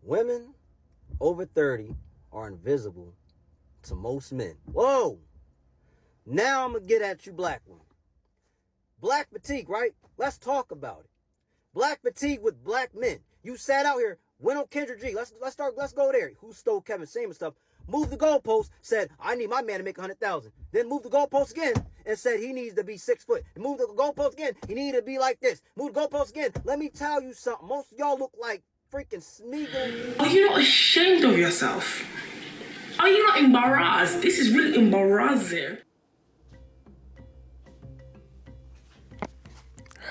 Women over 30 are invisible to most men. Whoa! Now I'm going to get at you, black women. Black fatigue, right? Let's talk about it. Black fatigue with black men. You sat out here, went on Kendrick G. Let's go there. Who stole Kevin Samuels stuff? Moved the goalpost, said, I need my man to make 100,000. Then moved the goalpost again and said he needs to be 6 foot. Moved the goalpost again, he needed to be like this. Moved the goalpost again. Let me tell you something. Most of y'all look like freaking Smeagol. Are you not ashamed of yourself? Are you not embarrassed? This is really embarrassing.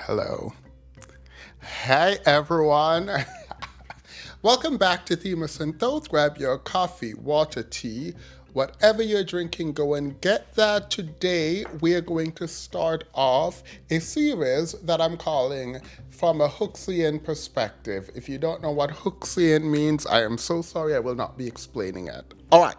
Hello. Hey everyone. Welcome back to Themis and Thoughts. Grab your coffee, water, tea, whatever you're drinking, go and get that. Today we are going to start off a series that I'm calling From a Hooksian Perspective. If you don't know what hooksian means, I am so sorry, I will not be explaining it. All right.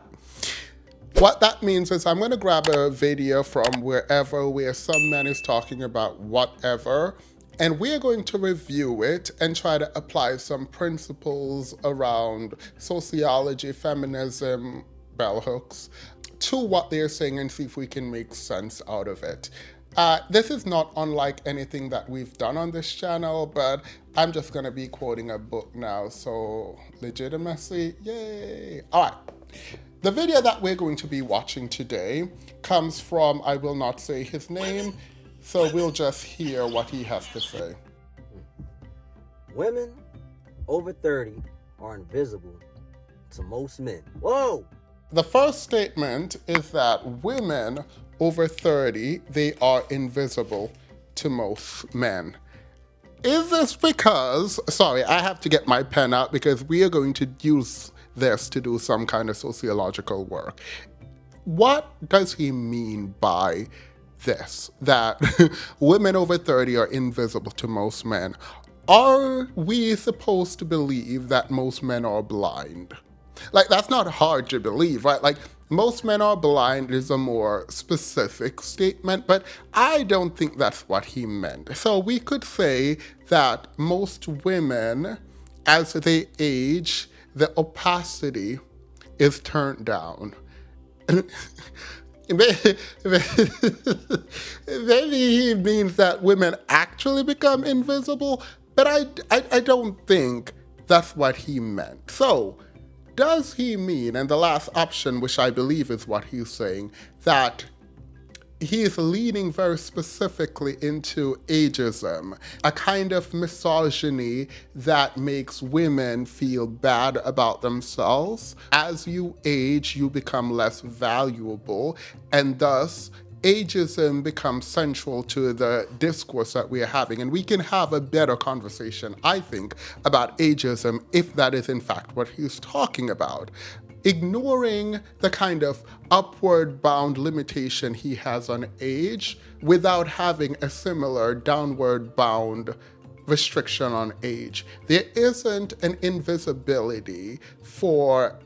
What that means is I'm going to grab a video from wherever where some man is talking about whatever, and we're going to review it and try to apply some principles around sociology, feminism, bell hooks, to what they're saying and see if we can make sense out of it. This is not unlike anything that we've done on this channel, but I'm just going to be quoting a book now, so legitimacy, yay! All right. The video that we're going to be watching today comes from, I will not say his name, so we'll just hear what he has to say. Women over 30 are invisible to most men. Whoa! The first statement is that women over 30, they are invisible to most men. Is this because, sorry, I have to get my pen out because we are going to use this to do some kind of sociological work. What does he mean by this? That women over 30 are invisible to most men. Are we supposed to believe that most men are blind? Like, that's not hard to believe, right? Like, most men are blind is a more specific statement, but I don't think that's what he meant. So we could say that most women, as they age, the opacity is turned down. Maybe he means that women actually become invisible, but I don't think that's what he meant. So, does he mean, and the last option, which I believe is what he's saying, that he is leaning very specifically into ageism, a kind of misogyny that makes women feel bad about themselves. As you age, you become less valuable, and thus ageism becomes central to the discourse that we are having. And we can have a better conversation, I think, about ageism if that is in fact what he's talking about. Ignoring the kind of upward bound limitation he has on age without having a similar downward bound restriction on age. There isn't an invisibility for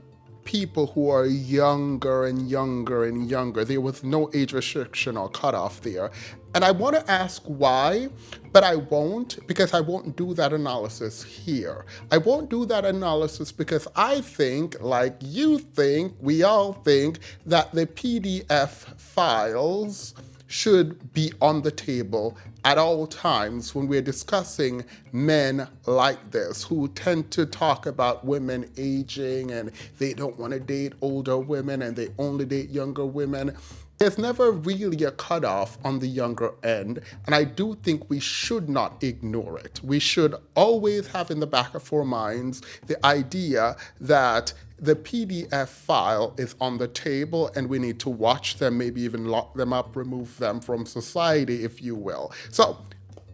people who are younger and younger and younger. There was no age restriction or cutoff there. And I want to ask why, but I won't, because I won't do that analysis here. I won't do that analysis because I think, like you think, we all think, that the PDF files should be on the table at all times when we're discussing men like this, who tend to talk about women aging and they don't want to date older women and they only date younger women. There's never really a cutoff on the younger end, and I do think we should not ignore it. We should always have in the back of our minds the idea that the PDF file is on the table and we need to watch them, maybe even lock them up, remove them from society, if you will. So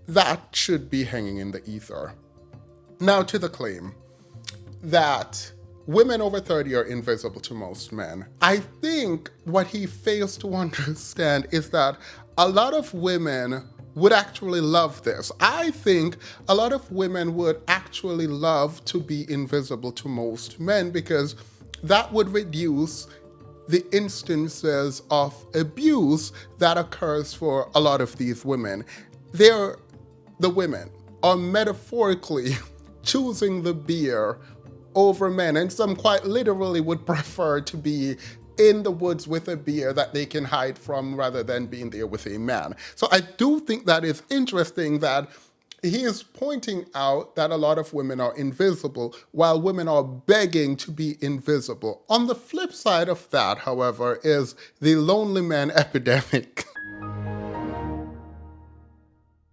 that should be hanging in the ether. Now to the claim that women over 30 are invisible to most men. I think what he fails to understand is that a lot of women would actually love this. I think a lot of women would actually love to be invisible to most men because that would reduce the instances of abuse that occurs for a lot of these women. The women are metaphorically choosing the beer over men, and some quite literally would prefer to be in the woods with a bear that they can hide from rather than being there with a man. So I do think that is interesting that he is pointing out that a lot of women are invisible while women are begging to be invisible. On the flip side of that, however, is the lonely man epidemic.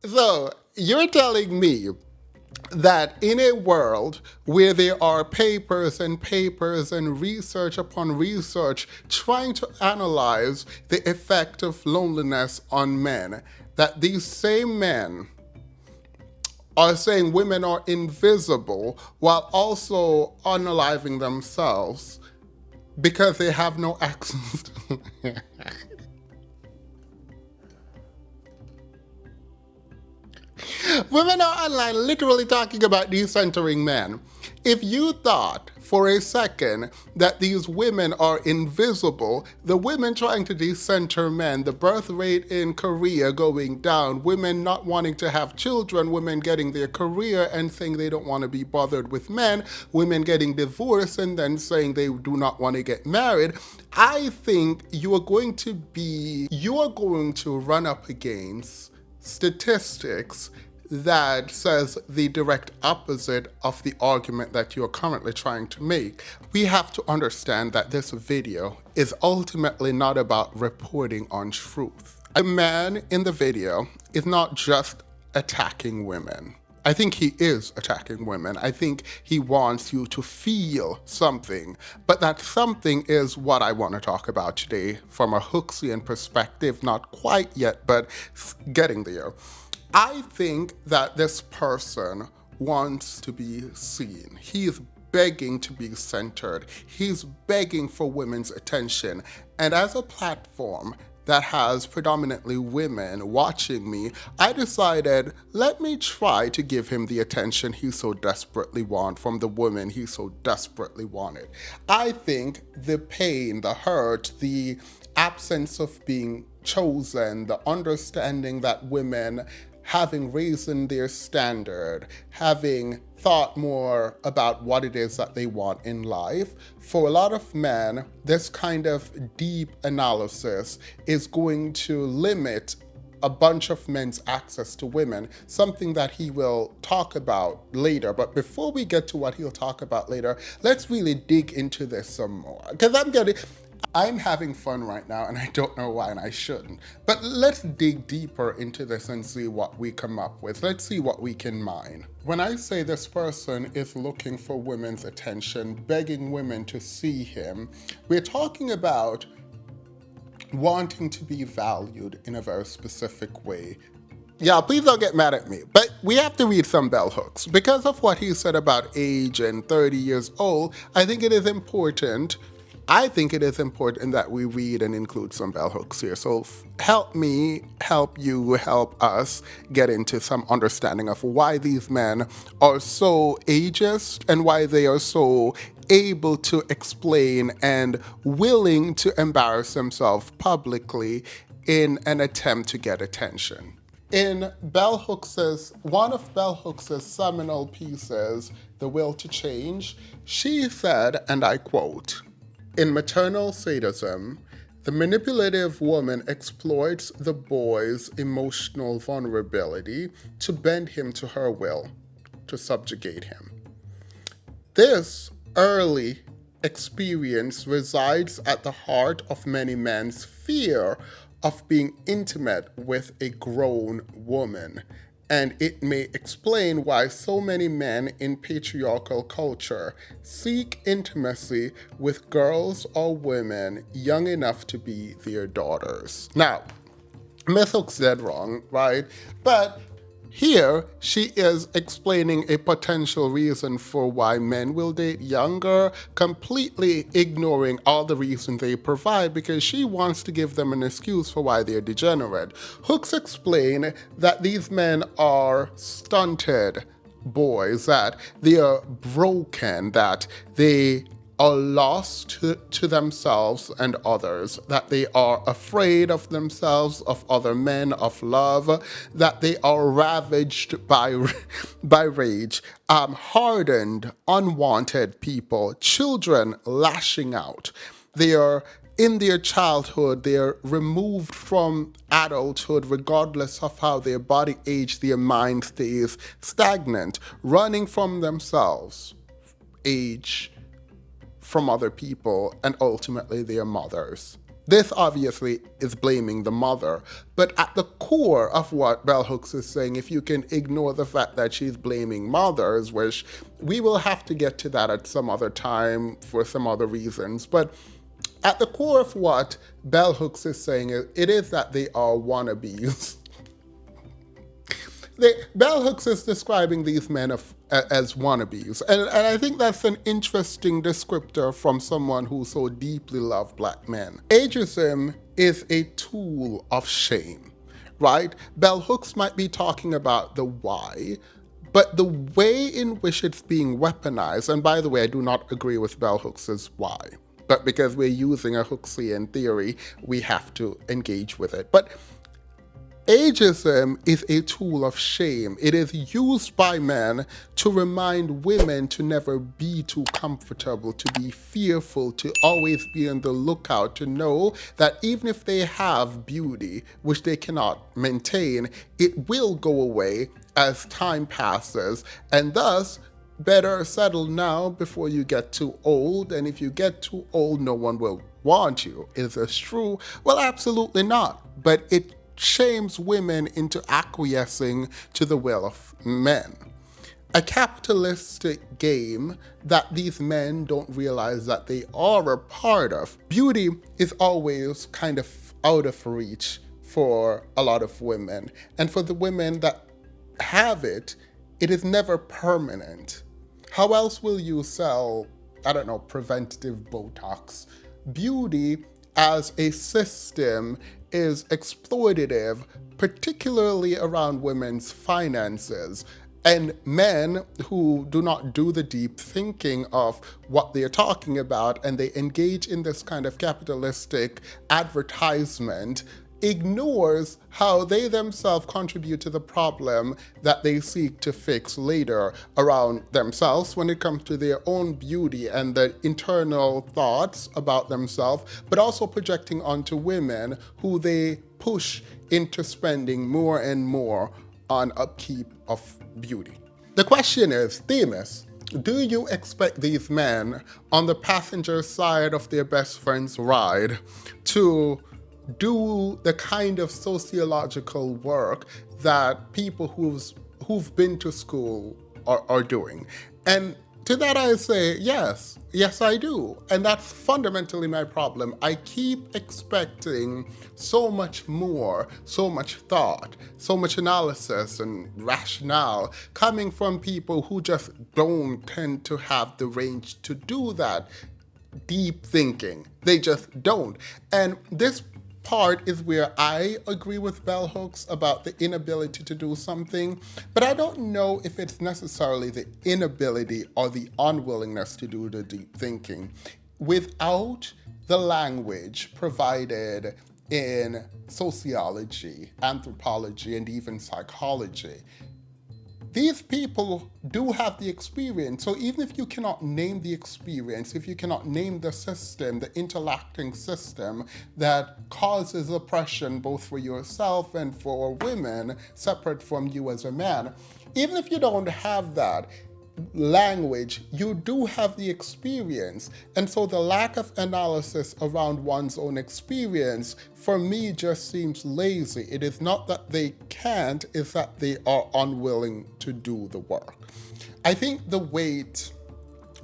So you're telling me that in a world where there are papers and papers and research upon research trying to analyze the effect of loneliness on men, that these same men are saying women are invisible while also unaliving themselves because they have no access to Women are online literally talking about decentering men. If you thought for a second that these women are invisible, the women trying to decenter men, the birth rate in Korea going down, women not wanting to have children, women getting their career and saying they don't want to be bothered with men, women getting divorced and then saying they do not want to get married, I think you are going to run up against statistics that says the direct opposite of the argument that you're currently trying to make. We have to understand that this video is ultimately not about reporting on truth. A man in the video is not just attacking women. I think he is attacking women. I think he wants you to feel something, but that something is what I want to talk about today from a hooksian perspective, not quite yet, but getting there. I think that this person wants to be seen. He is begging to be centered. He's begging for women's attention. And as a platform that has predominantly women watching me, I decided, let me try to give him the attention he so desperately wants from the women he so desperately wanted. I think the pain, the hurt, the absence of being chosen, the understanding that women having raised their standard, having thought more about what it is that they want in life, for a lot of men, this kind of deep analysis is going to limit a bunch of men's access to women, something that he will talk about later. But before we get to what he'll talk about later, let's really dig into this some more. Because I'm having fun right now and I don't know why and I shouldn't. But let's dig deeper into this and see what we come up with. Let's see what we can mine. When I say this person is looking for women's attention, begging women to see him, we're talking about wanting to be valued in a very specific way. Yeah, please don't get mad at me, but we have to read some bell hooks. Because of what he said about age and 30 years old, I think it is important that we read and include some bell hooks here. So help me, help you, help us get into some understanding of why these men are so ageist and why they are so able to explain and willing to embarrass themselves publicly in an attempt to get attention. In one of Bell Hooks' seminal pieces, The Will to Change, she said, and I quote, "In maternal sadism, the manipulative woman exploits the boy's emotional vulnerability to bend him to her will, to subjugate him. This early experience resides at the heart of many men's fear of being intimate with a grown woman, and it may explain why so many men in patriarchal culture seek intimacy with girls or women young enough to be their daughters." Now, Miss Hook's dead wrong, right? But here, she is explaining a potential reason for why men will date younger, completely ignoring all the reasons they provide because she wants to give them an excuse for why they're degenerate. Hooks explain that these men are stunted boys, that they are broken, that they are lost to themselves and others, that they are afraid of themselves, of other men, of love, that they are ravaged by, by rage, hardened, unwanted people, children lashing out. They are in their childhood, they're removed from adulthood, regardless of how their body age, their mind stays stagnant, running from themselves, age, from other people, and ultimately their mothers. This obviously is blaming the mother, but at the core of what Bell Hooks is saying, if you can ignore the fact that she's blaming mothers, which we will have to get to that at some other time for some other reasons, but at the core of what Bell Hooks is saying, it is that they are wannabes. Bell Hooks is describing these men as wannabes. And I think that's an interesting descriptor from someone who so deeply loved black men. Ageism is a tool of shame, right? Bell Hooks might be talking about the why, but the way in which it's being weaponized, and by the way, I do not agree with Bell Hooks' why, but because we're using a hooksian theory, we have to engage with it. But ageism is a tool of shame. It is used by men to remind women to never be too comfortable, to be fearful, to always be on the lookout, to know that even if they have beauty, which they cannot maintain, it will go away as time passes, and thus better settle now before you get too old, and if you get too old, no one will want you. Is this true? Well, absolutely not. But it shames women into acquiescing to the will of men. A capitalistic game that these men don't realize that they are a part of. Beauty is always kind of out of reach for a lot of women. And for the women that have it, it is never permanent. How else will you sell, I don't know, preventative Botox? Beauty as a system is exploitative, particularly around women's finances. And men who do not do the deep thinking of what they're talking about and they engage in this kind of capitalistic advertisement ignores how they themselves contribute to the problem that they seek to fix later around themselves when it comes to their own beauty and the internal thoughts about themselves, but also projecting onto women who they push into spending more and more on upkeep of beauty. The question is, Themis, do you expect these men on the passenger side of their best friend's ride to do the kind of sociological work that people who've been to school are doing? And to that I say, yes, I do. And that's fundamentally my problem. I keep expecting so much more, so much thought, so much analysis and rationale coming from people who just don't tend to have the range to do that deep thinking. They just don't. And this part is where I agree with Bell Hooks about the inability to do something, but I don't know if it's necessarily the inability or the unwillingness to do the deep thinking. Without the language provided in sociology, anthropology, and even psychology, these people do have the experience. So even if you cannot name the experience, if you cannot name the system, the interacting system that causes oppression both for yourself and for women, separate from you as a man, even if you don't have that language, you do have the experience. And so the lack of analysis around one's own experience, for me, just seems lazy. It is not that they can't, it's that they are unwilling to do the work. I think the weight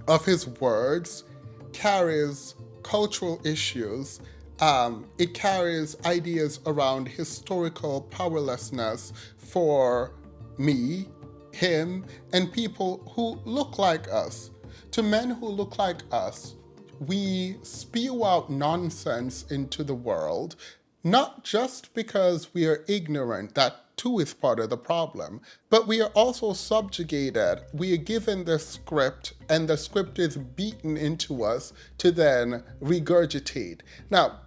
of his words carries cultural issues. It carries ideas around historical powerlessness for me, him, and people who look like us. To men who look like us, we spew out nonsense into the world, not just because we are ignorant, that too is part of the problem. But we are also subjugated. We are given the script, and the script is beaten into us to then regurgitate. Now,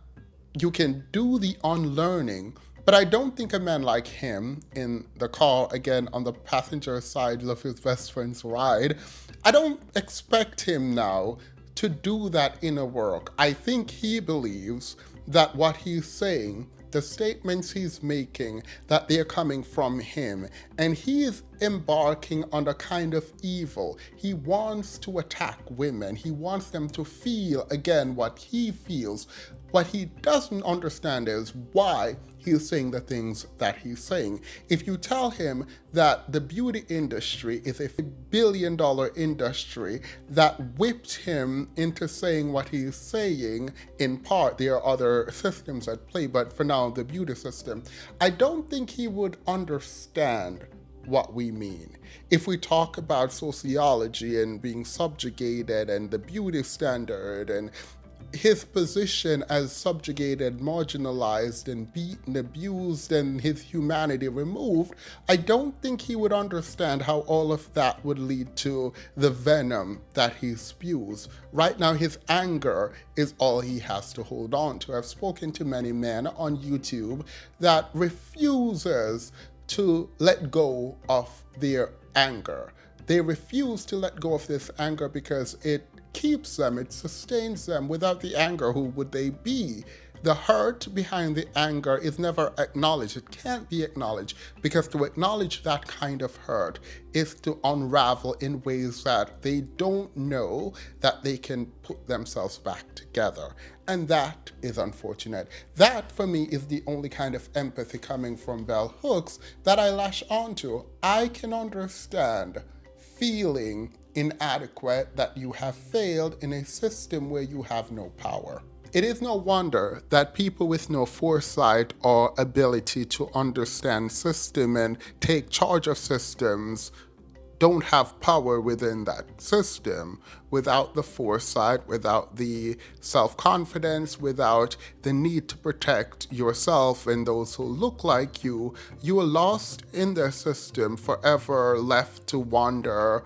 you can do the unlearning, but I don't think a man like him in the car, again on the passenger side of his best friend's ride, I don't expect him now to do that inner work. I think he believes that what he's saying, the statements he's making, that they're coming from him, and he is embarking on a kind of evil. He wants to attack women. He wants them to feel again what he feels. What he doesn't understand is why he's saying the things that he's saying. If you tell him that the beauty industry is a $1 billion industry that whipped him into saying what he's saying, in part, there are other systems at play, but for now, the beauty system, I don't think he would understand what we mean. If we talk about sociology and being subjugated and the beauty standard and his position as subjugated, marginalized, and beaten, abused, and his humanity removed, I don't think he would understand how all of that would lead to the venom that he spews. Right now, his anger is all he has to hold on to. I've spoken to many men on YouTube that refuses to let go of their anger. They refuse to let go of this anger because it keeps them, it sustains them. Without the anger, who would they be? The hurt behind the anger is never acknowledged. It can't be acknowledged because to acknowledge that kind of hurt is to unravel in ways that they don't know that they can put themselves back together. And that is unfortunate. That, for me, is the only kind of empathy coming from bell hooks that I lash onto. I can understand feeling inadequate, that you have failed in a system where you have no power. It is no wonder that people with no foresight or ability to understand system and take charge of systems don't have power within that system. Without the foresight, without the self-confidence, without the need to protect yourself and those who look like you are lost in their system, forever left to wonder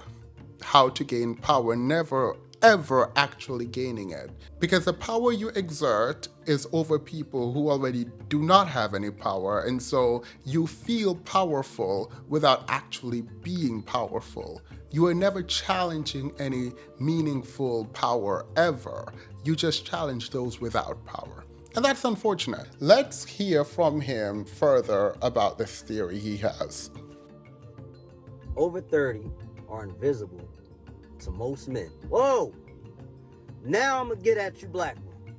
how to gain power, never ever actually gaining it. Because the power you exert is over people who already do not have any power, and so you feel powerful without actually being powerful. You are never challenging any meaningful power ever. You just challenge those without power. And that's unfortunate. Let's hear from him further about this theory he has. Over 30 are invisible to most men. Whoa! Now I'm gonna get at you, black one.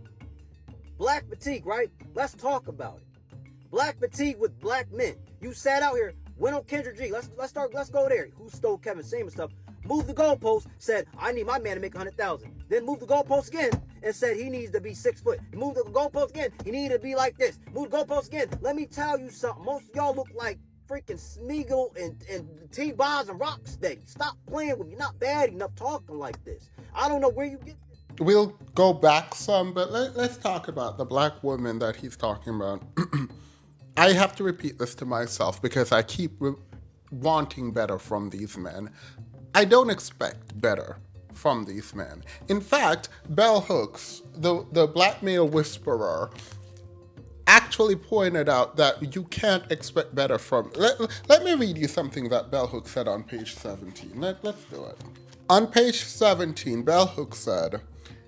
Black fatigue, right? Let's talk about it. Black fatigue with black men. You sat out here, went on Kendrick G. Let's go there. Who stole Kevin Samuels stuff? Moved the goalpost, said I need my man to make 100,000. Then moved the goalpost again and said he needs to be 6 foot. Moved the goalpost again. He needed to be like this. Moved the goalpost again. Let me tell you something. Most of y'all look like freaking Smeagol and T-Boz and Rocksteady. Stop playing with me. You're not bad enough talking like this. I don't know where you get this. We'll go back some, but let's talk about the black woman that he's talking about. I have to repeat this to myself because I keep wanting better from these men. I don't expect better from these men. In fact, Bell Hooks, the black male whisperer, actually pointed out that you can't expect better from... Let me read you something that Bell Hooks said on page 17. Let's do it. On page 17, Bell Hooks said,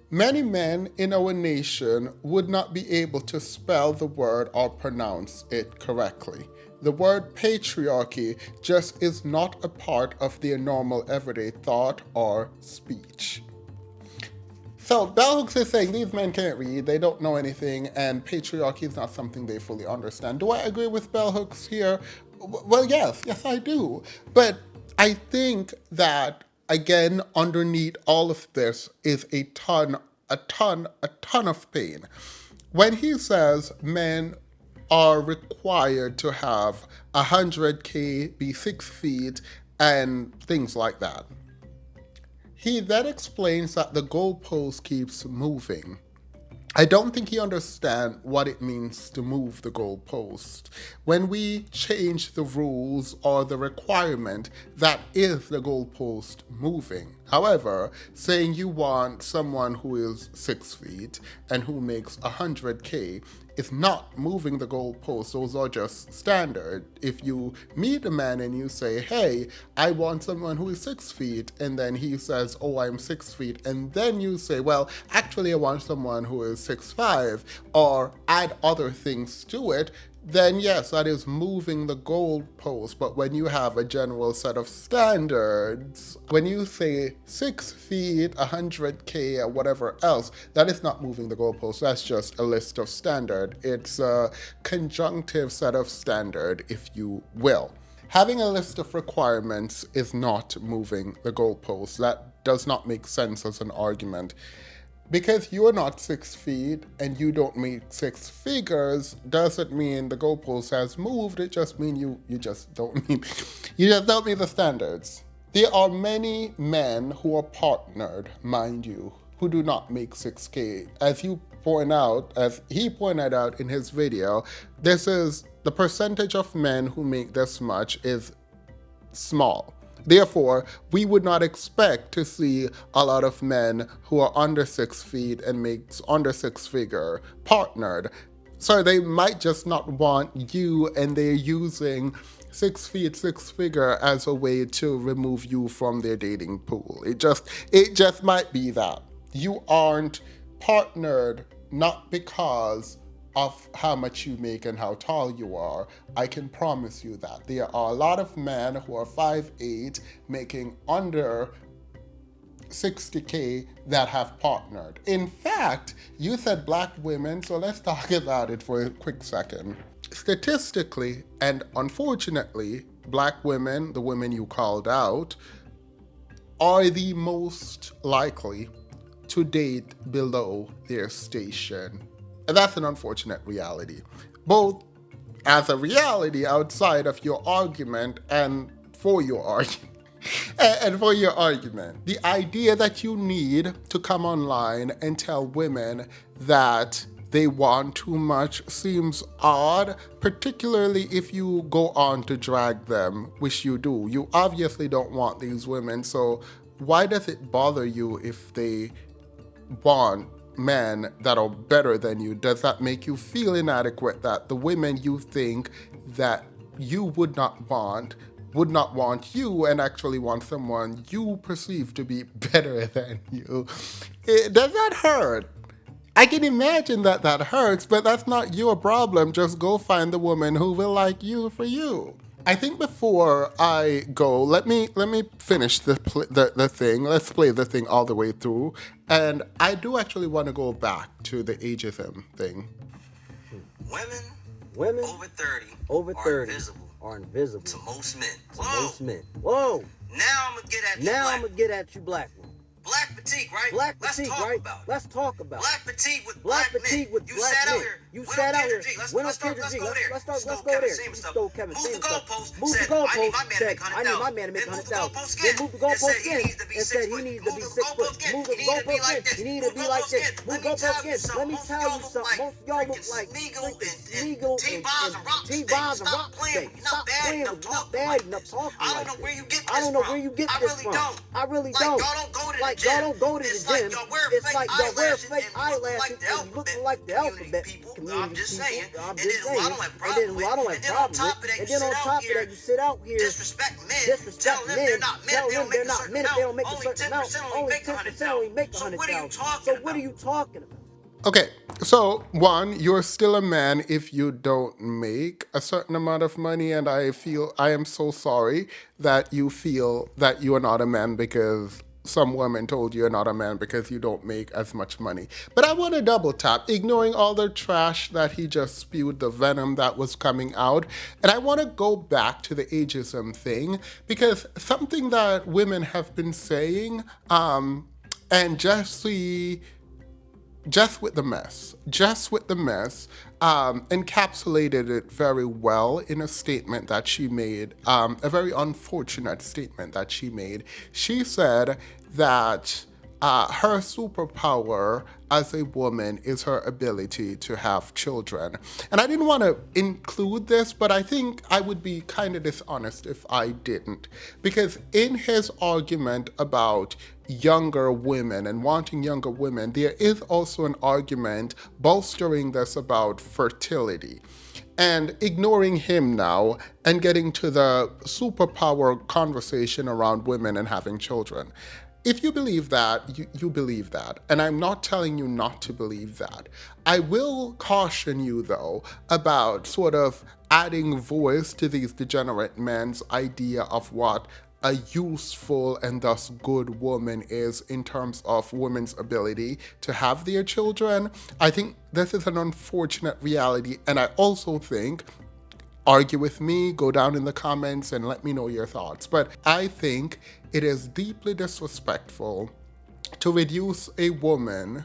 "Many men in our nation would not be able to spell the word or pronounce it correctly. The word patriarchy just is not a part of their normal everyday thought or speech." So Bell Hooks is saying these men can't read, they don't know anything, and patriarchy is not something they fully understand. Do I agree with Bell Hooks here? Well, yes I do. But I think that, again, underneath all of this is a ton of pain. When he says men are required to have 100K, be 6 feet, and things like that, he then explains that the goalpost keeps moving. I don't think he understands what it means to move the goalpost. When we change the rules or the requirement, that is the goalpost moving. However, saying you want someone who is 6 feet and who makes 100K is not moving the goalpost. Those are just standard. If you meet a man and you say, hey, I want someone who is 6 feet, and then he says, oh, I'm 6 feet, and then you say, well, actually I want someone who is 6'5", or add other things to it, then yes, that is moving the goalpost. But when you have a general set of standards, when you say 6 feet, 100K, or whatever else, that is not moving the goalpost. That's just a list of standard. It's a conjunctive set of standard, if you will. Having a list of requirements is not moving the goalpost. That does not make sense as an argument. Because you are not 6 feet and you don't make 6 figures doesn't mean the goalpost has moved. It just means you just don't meet the standards. There are many men who are partnered, mind you, who do not make 6K. As he pointed out in his video, this is the percentage of men who make this much is small. Therefore, we would not expect to see a lot of men who are under 6 feet and makes under 6 figure partnered. So they might just not want you, and they're using 6 feet, 6 figure as a way to remove you from their dating pool. It just might be that. You aren't partnered not because of how much you make and how tall you are. I can promise you that. There are a lot of men who are 5'8", making under 60K that have partnered. In fact, you said black women, so let's talk about it for a quick second. Statistically, and unfortunately, black women, the women you called out, are the most likely to date below their station. And that's an unfortunate reality, both as a reality outside of your argument and for your argument. The idea that you need to come online and tell women that they want too much seems odd, particularly if you go on to drag them, which you do. You obviously don't want these women, so why does it bother you if they want men that are better than you? Does that make you feel inadequate that the women you think that you would not want you and actually want someone you perceive to be better than you? Does that hurt? I can imagine that hurts, but that's not your problem. Just go find the woman who will like you for you. I think before I go, let me finish the thing. Let's play the thing all the way through. And I do actually want to go back to the ageism thing. Women over 30 are invisible to most men. Whoa! Now I'm gonna get at you, black women. Black fatigue, right? Let's talk about it. Black fatigue with black men. fatigue with you black sat men. out here. You sat out here. Let's go there. Let's go there. You stole Kevin Samuels stuff. Moved the goalpost. Said I need my man to make 100,000. Then moved the goalpost again and said he needs to be 6 foot. Move the goalpost again. He needs to be like this. Move the goalpost again. Let me tell you something. Most of y'all look like Smeagol and T-Bombs and Rock Steak. Stop playing with me. Not bad enough talking like this. I don't know where you get this from. I don't know where you get this from. I really don't. Like y'all don't go to the gym. It's like y'all wear fake eyelashes and you looking like the alphabet. I'm just saying. And then who I don't have problems with. And then on top of that, you sit out here disrespect men. Tell them they're not men. They don't make a certain amount. Only 10% only make 100,000. So what are you talking about? Okay, so one, you're still a man if you don't make a certain amount of money, and I am so sorry that you feel that you are not a man because some woman told you're not a man because you don't make as much money. But I want to double tap, ignoring all the trash that he just spewed, the venom that was coming out. And I want to go back to the ageism thing, because something that women have been saying, and Just with the mess, encapsulated it very well in a statement that she made, a very unfortunate statement that she made. She said that her superpower as a woman is her ability to have children. And I didn't want to include this, but I think I would be kind of dishonest if I didn't. Because in his argument about younger women and wanting younger women, there is also an argument bolstering this about fertility. And ignoring him now and getting to the superpower conversation around women and having children. If you believe that, you believe that. And I'm not telling you not to believe that. I will caution you, though, about sort of adding voice to these degenerate men's idea of what a useful and thus good woman is in terms of women's ability to have their children. I think this is an unfortunate reality, and I also think, argue with me, go down in the comments and let me know your thoughts, but I think it is deeply disrespectful to reduce a woman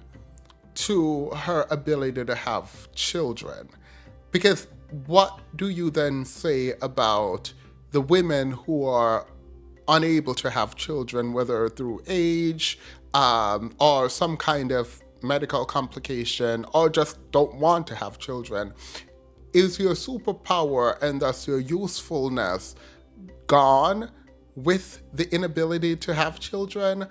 to her ability to have children. Because what do you then say about the women who are unable to have children, whether through age or some kind of medical complication, or just don't want to have children? Is your superpower and thus your usefulness gone with the inability to have children?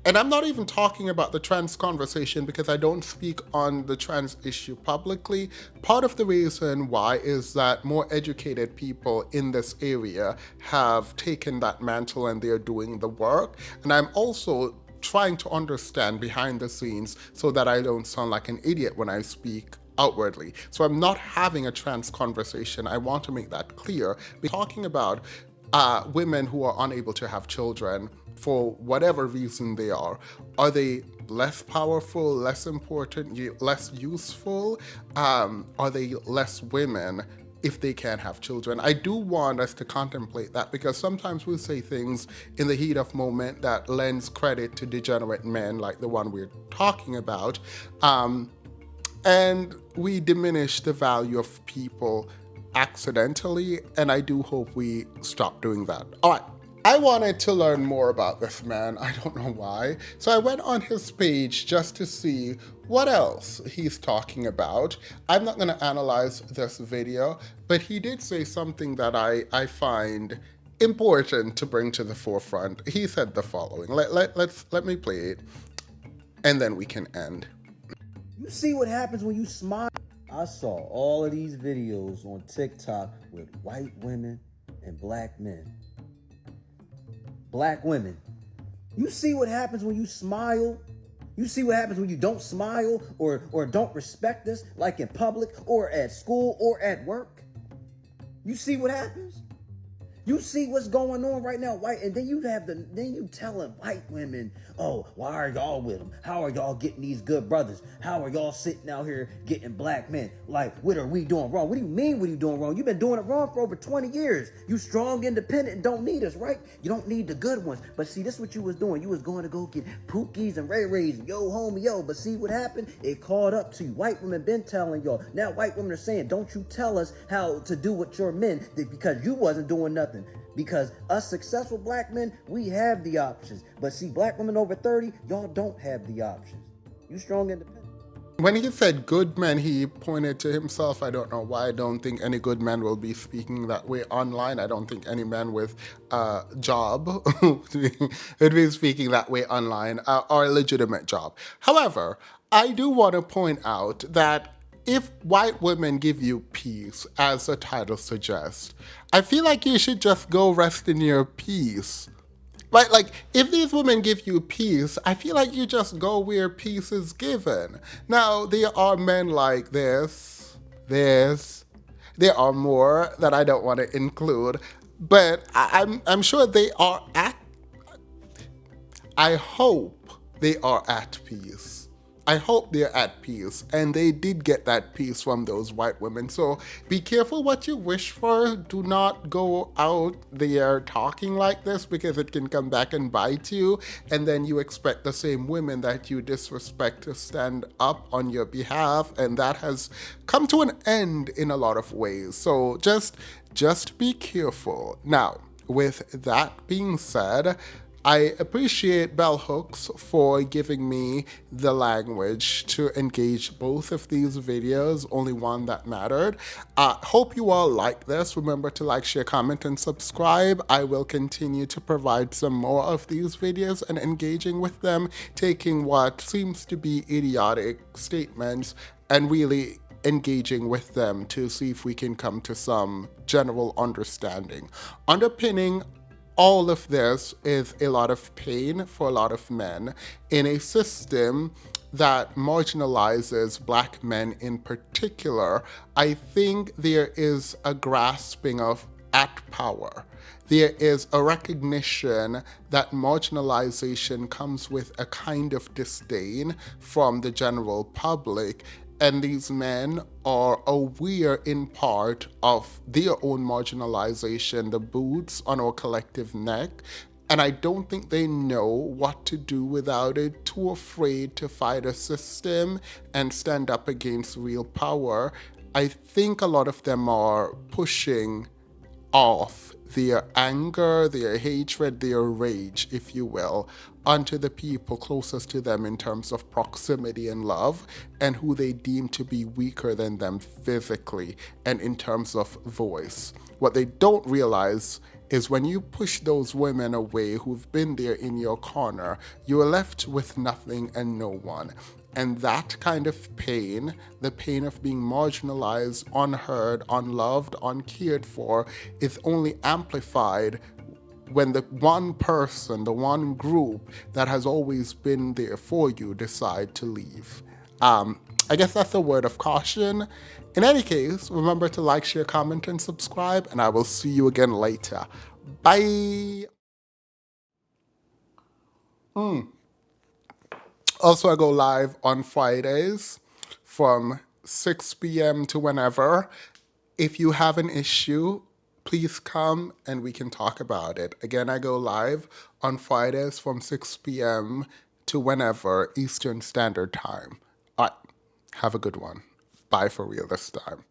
And I'm not even talking about the trans conversation because I don't speak on the trans issue publicly. Part of the reason why is that more educated people in this area have taken that mantle and they're doing the work. And I'm also trying to understand behind the scenes so that I don't sound like an idiot when I speak outwardly. So I'm not having a trans conversation. I want to make that clear. We're talking about women who are unable to have children for whatever reason they are. Are they less powerful, less important, less useful? Are they less women if they can't have children? I do want us to contemplate that, because sometimes we say things in the heat of moment that lends credit to degenerate men like the one we're talking about. And we diminish the value of people accidentally, and I do hope we stop doing that. All right. I wanted to learn more about this man. I don't know why. So I went on his page just to see what else he's talking about. I'm not going to analyze this video, but he did say something that I find important to bring to the forefront. He said the following. Let me play it, and then we can end. You see what happens when you smile? I saw all of these videos on TikTok with white women and black men. Black women. You see what happens when you smile? You see what happens when you don't smile or don't respect us, like in public or at school or at work? You see what happens? You see what's going on right now, white, and then you telling white women, oh, why are y'all with them? How are y'all getting these good brothers? How are y'all sitting out here getting black men? Like, what are we doing wrong? What do you mean what are you doing wrong? You've been doing it wrong for over 20 years. You strong, independent, and don't need us, right? You don't need the good ones. But see, this is what you was doing. You was going to go get Pookies and Ray Rays, yo, homie, yo. But see what happened? It caught up to you. White women been telling y'all. Now white women are saying, don't you tell us how to do what your men did, because you wasn't doing nothing. Because us successful black men, we have the options. But see, black women over 30, y'all don't have the options. You strong, independent. When he said good men, he pointed to himself. I don't know why. I don't think any good man will be speaking that way online. I don't think any man with a job would be speaking that way online, or a legitimate job. However, I do want to point out that if white women give you peace, as the title suggests, I feel like you should just go rest in your peace. Right? Like, if these women give you peace, I feel like you just go where peace is given. Now, there are men like this. There are more that I don't want to include, but I'm sure they are I hope they are at peace. I hope they're at peace, and they did get that peace from those white women. So be careful what you wish for. Do not go out there talking like this, because it can come back and bite you, and then you expect the same women that you disrespect to stand up on your behalf, and that has come to an end in a lot of ways. So just be careful. Now, with that being said, I appreciate Bell Hooks for giving me the language to engage both of these videos, only one that mattered. Hope you all like this. Remember to like, share, comment, and subscribe. I will continue to provide some more of these videos and engaging with them, taking what seems to be idiotic statements and really engaging with them to see if we can come to some general understanding. Underpinning all of this is a lot of pain for a lot of men in a system that marginalizes black men in particular. I think there is a grasping of at power. There is a recognition that marginalization comes with a kind of disdain from the general public, and these men are aware in part of their own marginalization, the boots on our collective neck, and I don't think they know what to do without it, too afraid to fight a system and stand up against real power. I think a lot of them are pushing off their anger, their hatred, their rage, if you will, onto the people closest to them in terms of proximity and love, and who they deem to be weaker than them physically and in terms of voice. What they don't realize is when you push those women away who've been there in your corner, you are left with nothing and no one. And that kind of pain, the pain of being marginalized, unheard, unloved, uncared for, is only amplified when the one person, the one group that has always been there for you decide to leave. I guess that's a word of caution. In any case, remember to like, share, comment, and subscribe, and I will see you again later. Bye! Also, I go live on Fridays from 6 p.m. to whenever. If you have an issue, please come and we can talk about it. Again, I go live on Fridays from 6 p.m. to whenever Eastern Standard Time. All right, have a good one. Bye for real this time.